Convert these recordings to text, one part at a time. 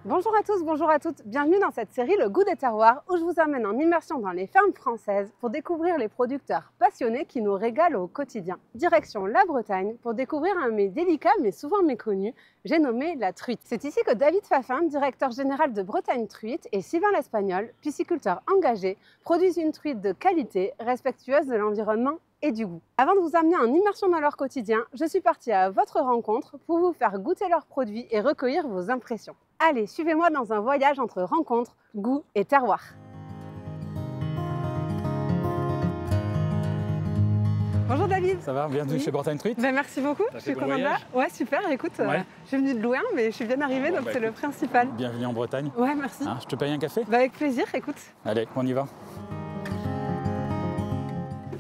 Bonjour à tous, bonjour à toutes, bienvenue dans cette série Le Goût des terroirs où je vous amène en immersion dans les fermes françaises pour découvrir les producteurs passionnés qui nous régalent au quotidien. Direction la Bretagne pour découvrir un mets délicat mais souvent méconnu, j'ai nommé la truite. C'est ici que David Fafin, directeur général de Bretagne Truite, et Sylvain l'Espagnol, pisciculteur engagé, produisent une truite de qualité, respectueuse de l'environnement et du goût. Avant de vous amener en immersion dans leur quotidien, je suis partie à votre rencontre pour vous faire goûter leurs produits et recueillir vos impressions. Allez, suivez-moi dans un voyage entre rencontres, goût et terroir. Bonjour David. Ça va, bienvenue chez Bretagne Truite. Merci beaucoup, je suis contente là. Ouais, super, écoute, je suis venue de loin mais je suis bien arrivée donc c'est le principal. Bienvenue en Bretagne. Ouais, merci. Hein, je te paye un café? Avec plaisir, écoute. Allez, on y va.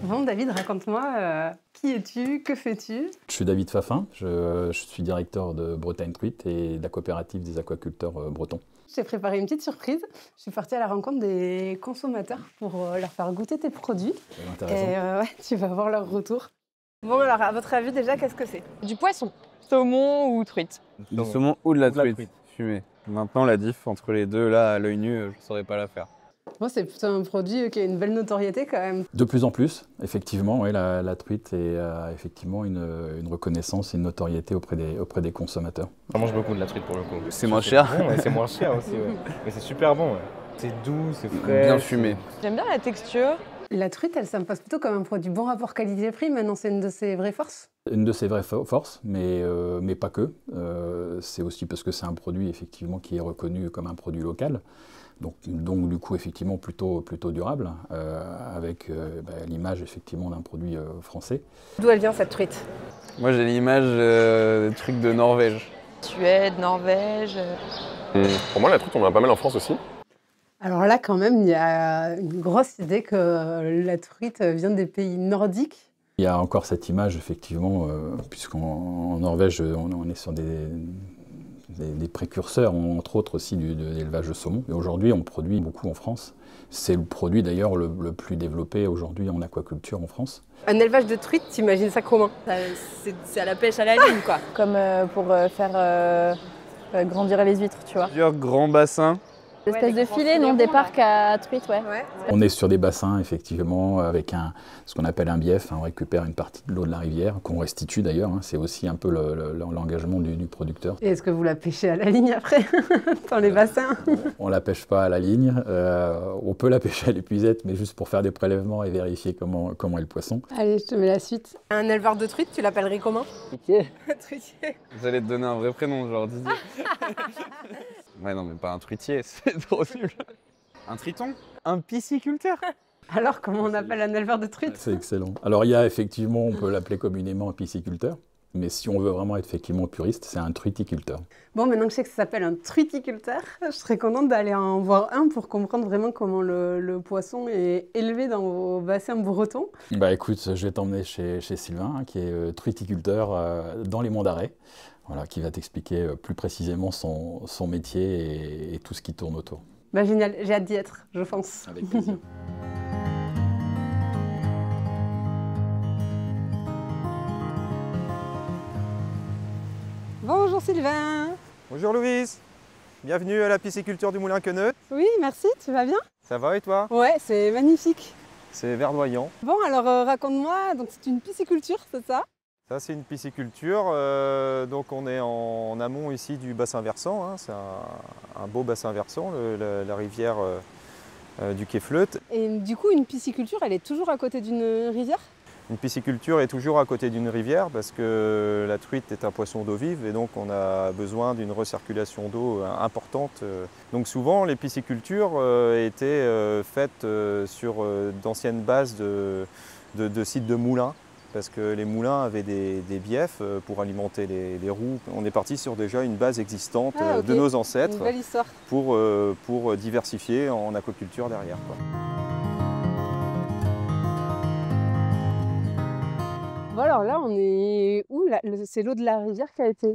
Bon David, raconte-moi, qui es-tu, que fais-tu? Je suis David Fafin, je suis directeur de Bretagne Truite et de la coopérative des aquaculteurs bretons. J'ai préparé une petite surprise. Je suis partie à la rencontre des consommateurs pour leur faire goûter tes produits. C'est intéressant. Et tu vas voir leur retour. Bon alors, à votre avis déjà, qu'est-ce que c'est? Du poisson, saumon ou truite. Du saumon ou de la truite fumée. Maintenant, la diff entre les deux, là, à l'œil nu, je ne saurais pas la faire. Bon, c'est plutôt un produit qui a une belle notoriété quand même. De plus en plus, effectivement, ouais, la truite a effectivement une reconnaissance et une notoriété auprès des consommateurs. On mange beaucoup de la truite pour le coup. C'est moins cher. Bon, c'est moins cher aussi, ouais. Mais c'est super bon. Ouais. C'est doux, c'est frais. Bien fumé. J'aime bien la texture. La truite, ça me passe plutôt comme un produit bon rapport qualité-prix. Maintenant, c'est une de ses vraies forces. Une de ses vraies forces, mais pas que. C'est aussi parce que c'est un produit effectivement qui est reconnu comme un produit local. Donc du coup effectivement plutôt durable, avec l'image effectivement d'un produit français. D'où elle vient cette truite? Moi j'ai l'image des trucs de Norvège. Suède, Norvège. Pour moi, la truite, on en a pas mal en France aussi. Alors là quand même, il y a une grosse idée que la truite vient des pays nordiques. Il y a encore cette image effectivement, puisqu'en Norvège on est sur des précurseurs, entre autres aussi de l'élevage de saumon. Et aujourd'hui, on produit beaucoup en France. C'est le produit d'ailleurs le plus développé aujourd'hui en aquaculture en France. Un élevage de truite, t'imagines ça comment? C'est à la pêche à la ligne, quoi. Comme pour faire grandir les huîtres, tu vois. Plusieurs grands bassins. Espèce de filet, non, des parcs à truite, ouais. On est sur des bassins effectivement avec ce qu'on appelle un bief. On récupère une partie de l'eau de la rivière, qu'on restitue d'ailleurs. C'est aussi un peu l'engagement du producteur. Et est-ce que vous la pêchez à la ligne après, dans les bassins? On ne la pêche pas à la ligne. On peut la pêcher à l'épuisette, mais juste pour faire des prélèvements et vérifier comment est le poisson. Allez, je te mets la suite. Un éleveur de truite, tu l'appellerais comment? Truitier. Truitier. Vous allez te donner un vrai prénom, genre Didier. Ouais, non, mais pas un truitier, c'est trop nul. Un triton? Un pisciculteur? Alors, comment on appelle un éleveur de truite? C'est excellent. Alors, il y a effectivement, on peut l'appeler communément un pisciculteur, mais si on veut vraiment être effectivement puriste, c'est un truiticulteur. Bon, maintenant que je sais que ça s'appelle un truiticulteur, je serais contente d'aller en voir un pour comprendre vraiment comment le poisson est élevé dans vos bassins bretons. Bah écoute, je vais t'emmener chez Sylvain, qui est truiticulteur dans les Monts d'Arrée. Voilà, qui va t'expliquer plus précisément son métier et tout ce qui tourne autour. Bah génial, j'ai hâte d'y être, je pense. Avec plaisir. Bonjour Sylvain. Bonjour Louise, bienvenue à la pisciculture du Moulin Queneux. Oui, merci, tu vas bien? Ça va et toi? Ouais, c'est magnifique. C'est verdoyant. Bon, alors raconte-moi, donc c'est une pisciculture, c'est ça? Ça c'est une pisciculture, donc on est en amont ici du bassin versant, c'est un beau bassin versant, la rivière du Quai Fleutte. Et du coup, une pisciculture, elle est toujours à côté d'une rivière? Une pisciculture est toujours à côté d'une rivière parce que la truite est un poisson d'eau vive et donc on a besoin d'une recirculation d'eau importante. Donc souvent les piscicultures étaient faites sur d'anciennes bases de sites de moulins, parce que les moulins avaient des biefs pour alimenter les roues. On est parti sur déjà une base existante de nos ancêtres. Une belle histoire. Pour diversifier en aquaculture derrière, quoi. Bon alors là, on est où? C'est l'eau de la rivière qui a été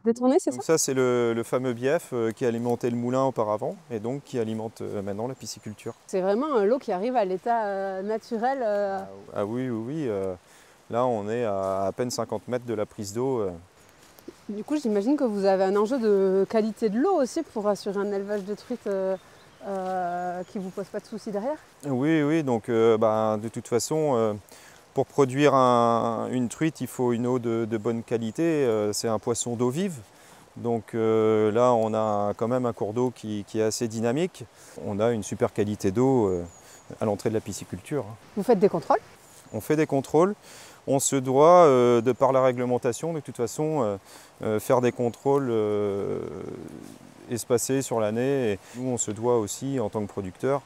détournée, c'est ça? Donc ça, c'est le fameux bief qui alimentait le moulin auparavant et donc qui alimente maintenant la pisciculture. C'est vraiment l'eau qui arrive à l'état naturel. Ah oui. Là, on est à peine 50 mètres de la prise d'eau Du coup, j'imagine que vous avez un enjeu de qualité de l'eau aussi pour assurer un élevage de truites qui ne vous pose pas de soucis derrière. Oui, oui, donc de toute façon, pour produire une truite, il faut une eau de bonne qualité. C'est un poisson d'eau vive. Donc là, on a quand même un cours d'eau qui est assez dynamique. On a une super qualité d'eau à l'entrée de la pisciculture. Vous faites des contrôles? On fait des contrôles. On se doit, de par la réglementation, de toute façon, faire des contrôles espacés sur l'année. Et nous, on se doit aussi, en tant que producteur,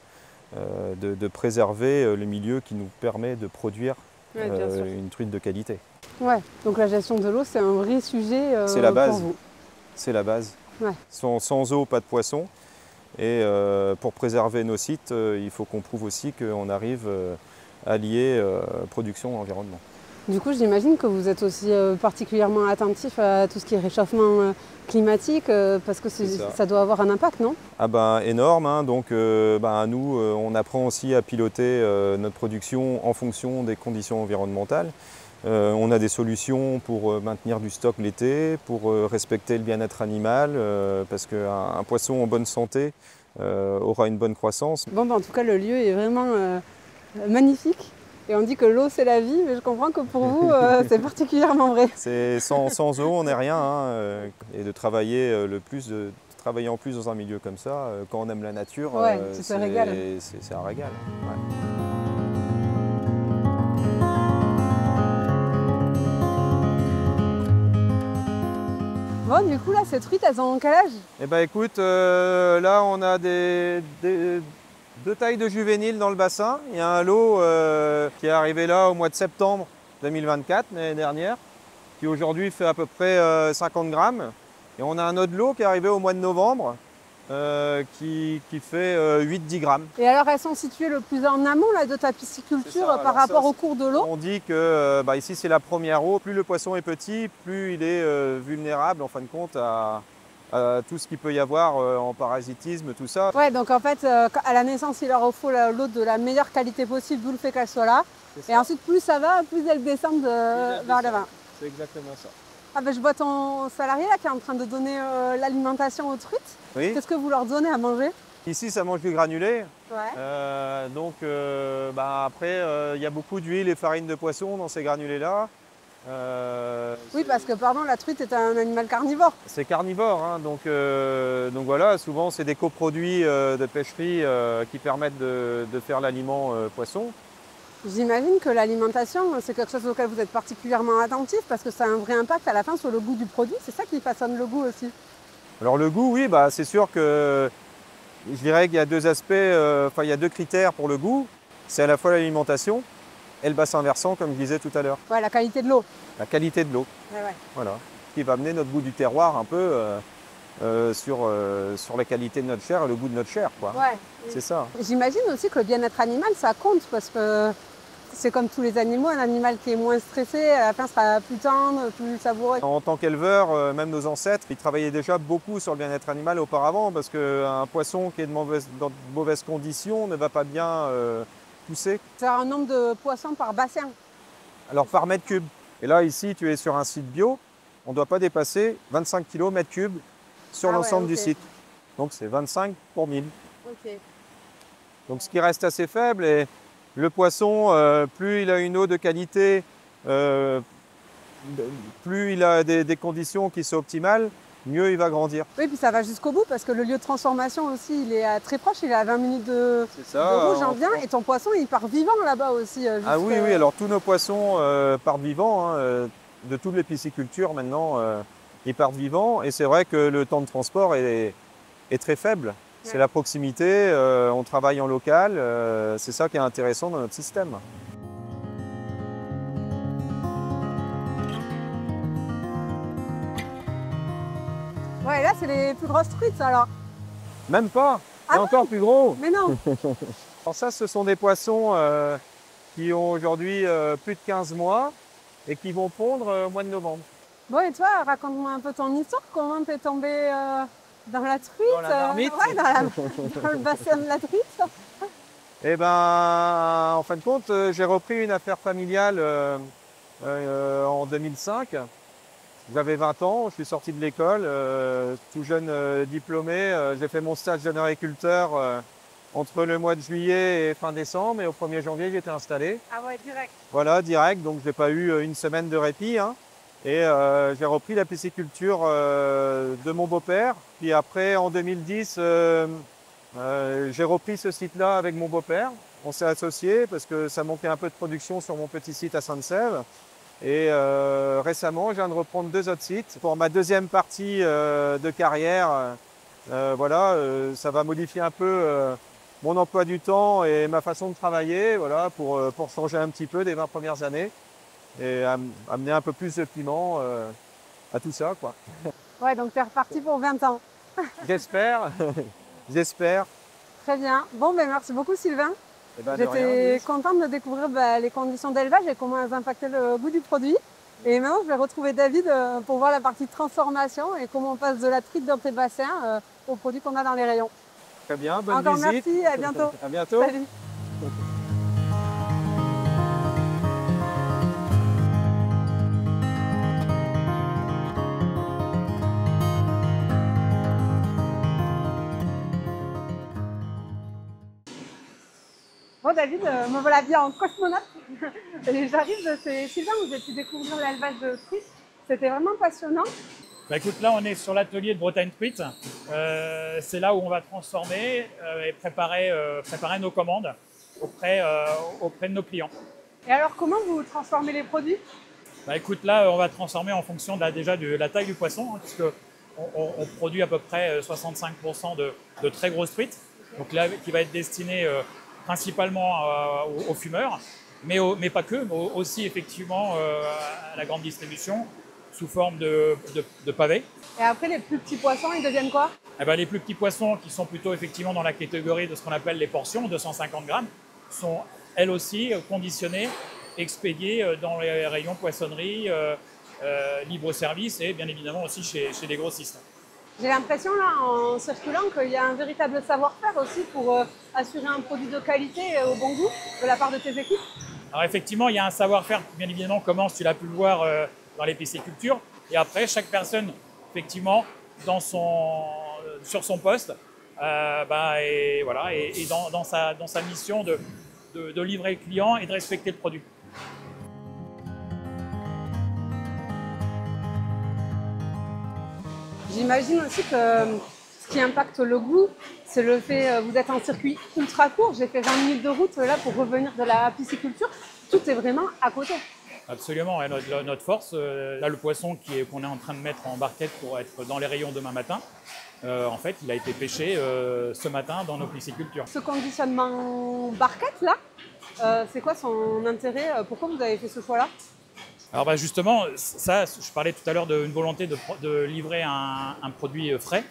de préserver le milieu qui nous permet de produire une truite de qualité. Ouais, donc la gestion de l'eau, c'est un vrai sujet C'est la base. pour vous. C'est la base. Ouais. Sans eau, pas de poisson. Et pour préserver nos sites, il faut qu'on prouve aussi qu'on arrive à lier production et environnement. Du coup, j'imagine que vous êtes aussi particulièrement attentif à tout ce qui est réchauffement climatique, parce que ça doit avoir un impact, non? Ah ben, énorme, hein. Donc nous, on apprend aussi à piloter notre production en fonction des conditions environnementales. On a des solutions pour maintenir du stock l'été, pour respecter le bien-être animal, parce qu'un poisson en bonne santé aura une bonne croissance. Bon, en tout cas, le lieu est vraiment magnifique. Et on dit que l'eau, c'est la vie, mais je comprends que pour vous, c'est particulièrement vrai. Sans eau, on n'est rien. Hein, et de travailler travailler en plus dans un milieu comme ça, quand on aime la nature, c'est un régal. C'est un régal. Ouais. Bon, du coup, là, ces truites, elles ont quel âge? Eh ben écoute, là, on a deux tailles de juvéniles dans le bassin. Il y a un lot qui est arrivé là au mois de septembre 2024, l'année dernière, qui aujourd'hui fait à peu près 50 grammes. Et on a un autre lot qui est arrivé au mois de novembre, qui fait 8-10 grammes. Et alors, elles sont situées le plus en amont là, de ta pisciculture par rapport au cours de l'eau? On dit que ici, c'est la première eau. Plus le poisson est petit, plus il est vulnérable, en fin de compte, à tout ce qu'il peut y avoir en parasitisme, tout ça. Ouais, donc en fait, à la naissance, il leur faut l'eau de la meilleure qualité possible, d'où le fait qu'elle soit là. Et ensuite, plus ça va, plus elles descendent vers l'avant. C'est exactement ça. Ah ben, je vois ton salarié là qui est en train de donner l'alimentation aux truites. Oui. Qu'est-ce que vous leur donnez à manger? Ici, ça mange du granulé. Ouais. Après, il y a beaucoup d'huile et farine de poisson dans ces granulés-là. Oui, parce que pardon, la truite est un animal carnivore. C'est carnivore, hein, donc voilà, souvent c'est des coproduits de pêcherie qui permettent de faire l'aliment poisson. J'imagine que l'alimentation, c'est quelque chose auquel vous êtes particulièrement attentif parce que ça a un vrai impact à la fin sur le goût du produit. C'est ça qui façonne le goût aussi. Alors le goût, oui, c'est sûr que je dirais qu'il y a deux aspects, il y a deux critères pour le goût. C'est à la fois l'alimentation et le bassin versant, comme je disais tout à l'heure. Ouais, la qualité de l'eau. La qualité de l'eau. Ouais. Voilà. Qui va amener notre goût du terroir un peu sur la qualité de notre chair et le goût de notre chair, quoi. Ouais. C'est ça. J'imagine aussi que le bien-être animal, ça compte parce que c'est comme tous les animaux, un animal qui est moins stressé, à la fin sera plus tendre, plus savoureux. En tant qu'éleveur, même nos ancêtres, ils travaillaient déjà beaucoup sur le bien-être animal auparavant parce qu'un poisson qui est dans de mauvaises conditions ne va pas bien pousser. C'est un nombre de poissons par bassin. Alors par mètre cube. Et là, ici, tu es sur un site bio, on ne doit pas dépasser 25 kg mètre cube sur l'ensemble du site. Donc c'est 25 pour 1000. Okay. Donc ce qui reste assez faible. Et le poisson, plus il a une eau de qualité, plus il a des conditions qui sont optimales, mieux il va grandir. Oui, puis ça va jusqu'au bout parce que le lieu de transformation aussi, il est très proche, il est à 20 minutes de route, j'en viens. Et ton poisson, il part vivant là-bas aussi. Ah oui, alors tous nos poissons partent vivants, hein, de toutes les piscicultures maintenant, ils partent vivants. Et c'est vrai que le temps de transport est très faible. C'est la proximité, on travaille en local, c'est ça qui est intéressant dans notre système. Ouais, là c'est les plus grosses truites alors. Même pas, c'est encore plus gros. Mais non. Alors ça, ce sont des poissons qui ont aujourd'hui plus de 15 mois et qui vont pondre au mois de novembre. Bon, et toi, raconte-moi un peu ton histoire, comment t'es tombé dans la truite, dans la marmite. Ouais, dans le bassin de la truite. Eh ben, en fin de compte, j'ai repris une affaire familiale en 2005. J'avais 20 ans, je suis sorti de l'école, tout jeune diplômé. J'ai fait mon stage jeune agriculteur entre le mois de juillet et fin décembre. Et au 1er janvier, j'étais installé. Ah ouais, direct. Voilà, direct. Donc, je n'ai pas eu une semaine de répit, hein. Et j'ai repris la pisciculture de mon beau-père. Puis après, en 2010, j'ai repris ce site-là avec mon beau-père. On s'est associés parce que ça manquait un peu de production sur mon petit site à Sainte-Sève. Et récemment, je viens de reprendre 2 autres sites. Pour ma deuxième partie de carrière, voilà, ça va modifier un peu mon emploi du temps et ma façon de travailler, voilà, pour changer un petit peu des 20 premières années et amener un peu plus de piment à tout ça, quoi. Ouais, donc tu es reparti pour 20 ans. J'espère, j'espère. Très bien. Bon, ben merci beaucoup Sylvain. Eh ben, de rien, J'étais Louise. contente de découvrir les conditions d'élevage et comment elles impactaient le goût du produit. Et maintenant, je vais retrouver David pour voir la partie transformation et comment on passe de la truite dans tes bassins aux produits qu'on a dans les rayons. Très bien, bonne Encore visite. merci, à bientôt. À bientôt. Salut. Bon David, me voilà bien en cosmonaute. Et j'arrive, c'est Sylvain, vous avez pu découvrir l'élevage de truite. C'était vraiment passionnant. Bah écoute, là on est sur l'atelier de Bretagne Truite. C'est là où on va transformer et préparer nos commandes auprès de nos clients. Et alors comment vous transformez les produits? Bah écoute, là on va transformer en fonction déjà de la taille du poisson, hein, puisque on produit à peu près 65% de très grosses truites, donc là qui va être destiné principalement aux fumeurs, mais pas que, mais aussi effectivement à la grande distribution sous forme de pavés. Et après les plus petits poissons, ils deviennent quoi? Eh ben, les plus petits poissons qui sont plutôt effectivement dans la catégorie de ce qu'on appelle les portions, 250 grammes, sont elles aussi conditionnées, expédiées dans les rayons poissonnerie, libre-service et bien évidemment aussi chez les grossistes. J'ai l'impression là en circulant qu'il y a un véritable savoir-faire aussi pour assurer un produit de qualité et au bon goût de la part de tes équipes. Alors effectivement, il y a un savoir-faire qui bien évidemment commence, tu l'as pu le voir dans les piscicultures, et après chaque personne effectivement sur son poste et voilà, et dans sa mission de livrer le client et de respecter le produit. J'imagine aussi que ce qui impacte le goût, c'est le fait, vous êtes en circuit ultra court, j'ai fait 20 minutes de route là pour revenir de la pisciculture, tout est vraiment à côté. Absolument, et notre force, là le poisson qu'on est en train de mettre en barquette pour être dans les rayons demain matin, en fait il a été pêché ce matin dans nos piscicultures. Ce conditionnement barquette là, c'est quoi son intérêt? Pourquoi vous avez fait ce choix-là? Alors justement, ça, je parlais tout à l'heure d'une volonté de livrer un produit frais.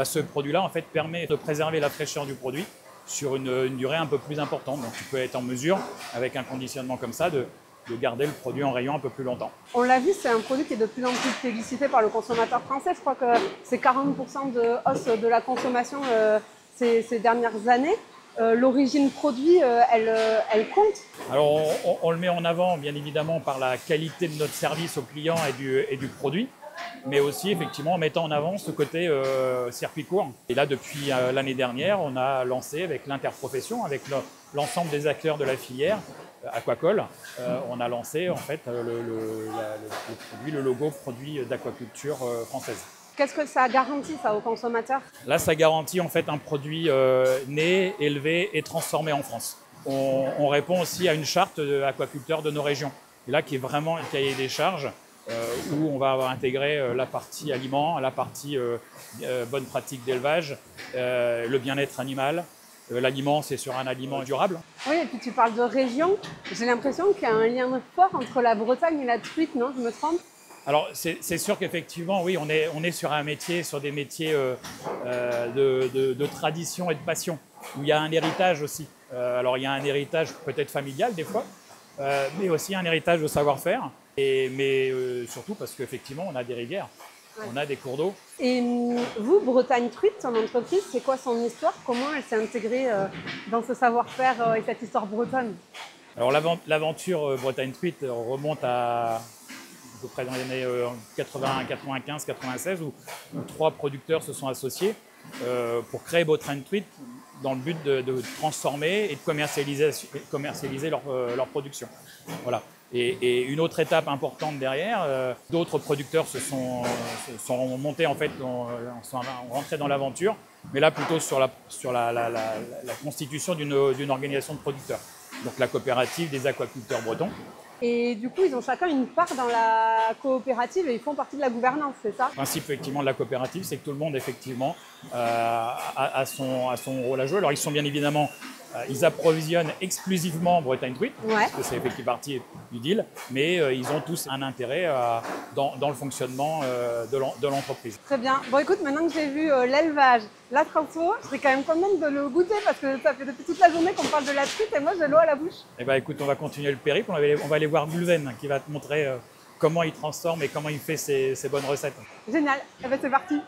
Ce produit-là en fait permet de préserver la fraîcheur du produit sur une durée un peu plus importante. Donc tu peux être en mesure, avec un conditionnement comme ça, de garder le produit en rayon un peu plus longtemps. On l'a vu, c'est un produit qui est de plus en plus plébiscité par le consommateur français. Je crois que c'est 40% de hausse de la consommation ces dernières années. L'origine produit, elle compte. Alors on le met en avant bien évidemment par la qualité de notre service aux clients et du produit, mais aussi effectivement en mettant en avant ce côté circuit court. Et là depuis l'année dernière, on a lancé avec l'interprofession, avec l'ensemble des acteurs de la filière aquacole, on a lancé en fait le logo produit d'aquaculture française. Qu'est-ce que ça garantit ça aux consommateurs? Là, ça garantit en fait un produit né, élevé et transformé en France. On répond aussi à une charte d'aquaculteurs de nos régions. Et là, qui est vraiment un cahier des charges où on va intégrer la partie aliments, la partie bonne pratique d'élevage, le bien-être animal. L'aliment, c'est sur un aliment durable. Oui, et puis tu parles de région. J'ai l'impression qu'il y a un lien fort entre la Bretagne et la truite, non? Je me trompe? Alors, c'est sûr qu'effectivement, oui, on est sur des métiers de tradition et de passion, où il y a un héritage aussi. Alors, il y a un héritage peut-être familial des fois, mais aussi un héritage de savoir-faire, mais surtout parce qu'effectivement, on a des rivières, on a des cours d'eau. Et vous, Bretagne Truite, ton entreprise, c'est quoi son histoire? Comment elle s'est intégrée dans ce savoir-faire et cette histoire bretonne? Alors, l'aventure Bretagne Truite remonte à à peu près dans les années 80, 95, 96, où 3 producteurs se sont associés pour créer Botrain Treat dans le but de transformer et de commercialiser leur production. Voilà. Et une autre étape importante derrière, d'autres producteurs sont montés en fait, sont rentrés dans l'aventure, mais là plutôt sur la constitution d'une organisation de producteurs. Donc la coopérative des aquaculteurs bretons. Et du coup, ils ont chacun une part dans la coopérative et ils font partie de la gouvernance, c'est ça? Le principe effectivement de la coopérative, c'est que tout le monde effectivement a son rôle à jouer. Alors ils sont bien évidemment, ils approvisionnent exclusivement Botrain Treat, parce que c'est effectivement partie du deal, mais ils ont tous un intérêt dans le fonctionnement de l'entreprise. Très bien. Bon, écoute, maintenant que j'ai vu l'élevage, la transfo, je serais quand même contente de le goûter parce que ça fait depuis toute la journée qu'on parle de la truite et moi j'ai l'eau à la bouche. Eh bien écoute, on va continuer le périple, on va aller voir Gulven qui va te montrer comment il transforme et comment il fait ses bonnes recettes. Génial. Eh bien c'est parti.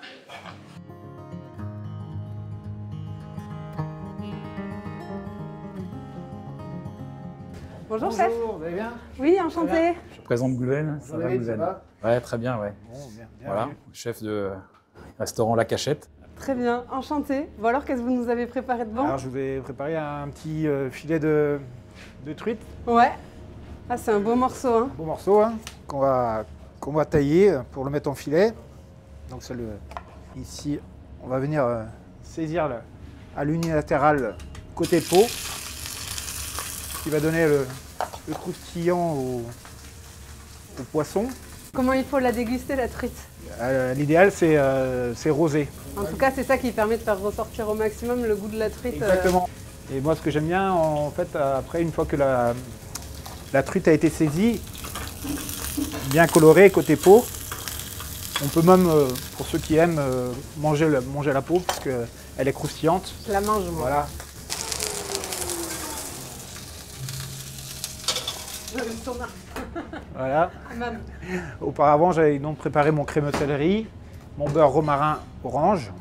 Bonjour chef. Bonjour, vous allez bien? Oui, enchanté. Je présente Gulven, ça va Gulven? Ouais, très bien, ouais. Bon, bien, Voilà, chef de restaurant La Cachette. Très bien, enchanté. Bon alors, qu'est-ce que vous nous avez préparé de bon? Alors, je vous ai préparé un petit filet de truite, Ouais. Ah, c'est un beau morceau, hein. beau morceau, hein, qu'on va tailler pour le mettre en filet. Donc, ici, on va venir saisir à l'unilatéral côté peau, qui va donner le croustillant au poisson. Comment il faut la déguster, la truite? L'idéal, c'est rosé. En tout cas, c'est ça qui permet de faire ressortir au maximum le goût de la truite. Exactement. Et moi, ce que j'aime bien, en fait, après, une fois que la truite a été saisie, bien colorée côté peau, on peut même, pour ceux qui aiment, manger la peau, parce qu'elle est croustillante. Je la mange, moi. Voilà. Voilà. Même. Auparavant, j'avais donc préparé mon crémeux céleri, mon beurre romarin orange.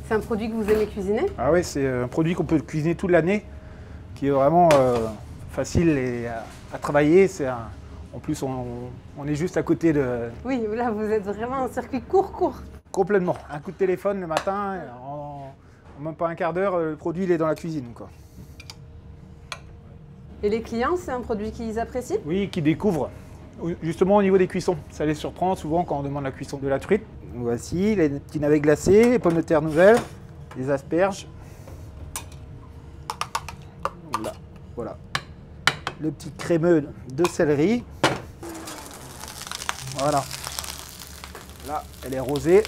C'est un produit que vous aimez cuisiner? Ah oui, c'est un produit qu'on peut cuisiner toute l'année, qui est vraiment facile à travailler. En plus, on est juste à côté de... Oui, là, vous êtes vraiment en circuit court. Complètement. Un coup de téléphone le matin, en même pas un quart d'heure, le produit il est dans la cuisine, quoi. Et les clients, c'est un produit qu'ils apprécient? Oui, qui découvrent. Justement au niveau des cuissons. Ça les surprend souvent quand on demande la cuisson de la truite. Voici les petits navets glacés, les pommes de terre nouvelles, les asperges. Voilà. Le petit crémeux de céleri. Voilà. Là, elle est rosée.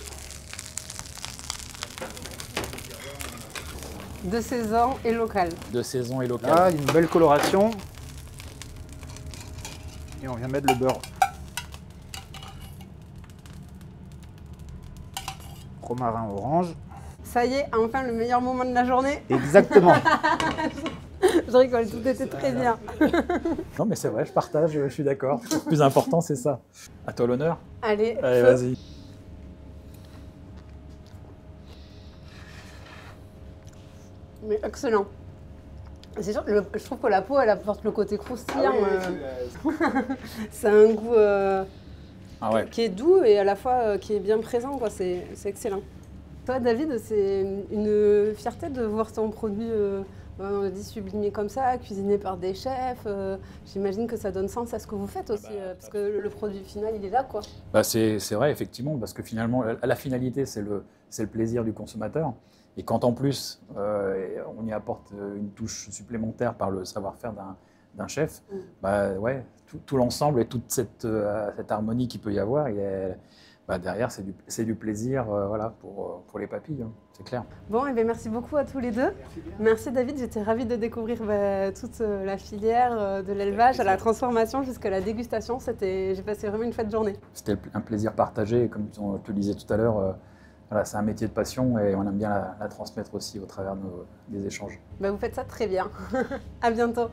De saison et local. De saison et local. Là, une belle coloration. Et on vient mettre le beurre romarin orange. Ça y est, enfin le meilleur moment de la journée. Exactement. Je rigole, tout était très bien. Non mais c'est vrai, je partage, je suis d'accord. Le plus important c'est ça. À toi l'honneur. Allez, Allez, feu. vas-y. Mais excellent. C'est sûr, je trouve que la peau, elle apporte le côté croustillant. C'est un goût Ah ouais. qui est doux et à la fois qui est bien présent, quoi. C'est excellent. Toi, David, c'est une fierté de voir ton produit, on l'a dit, sublimé comme ça, cuisiné par des chefs. J'imagine que ça donne sens à ce que vous faites aussi, parce que le produit final, il est là, quoi. Bah c'est vrai, effectivement, parce que finalement, la finalité, c'est le plaisir du consommateur. Et quand en plus, on y apporte une touche supplémentaire par le savoir-faire d'un chef, bah ouais, tout l'ensemble et toute cette harmonie qu'il peut y avoir, bah derrière, c'est du plaisir voilà, pour les papilles, hein, c'est clair. Bon, et bien merci beaucoup à tous les deux. Merci David, j'étais ravie de découvrir toute la filière de l'élevage à la transformation jusqu'à la dégustation. J'ai passé vraiment une fête de journée. C'était un plaisir partagé, et comme on te le disait tout à l'heure, voilà, c'est un métier de passion et on aime bien la transmettre aussi au travers des échanges. Bah, vous faites ça très bien. À bientôt.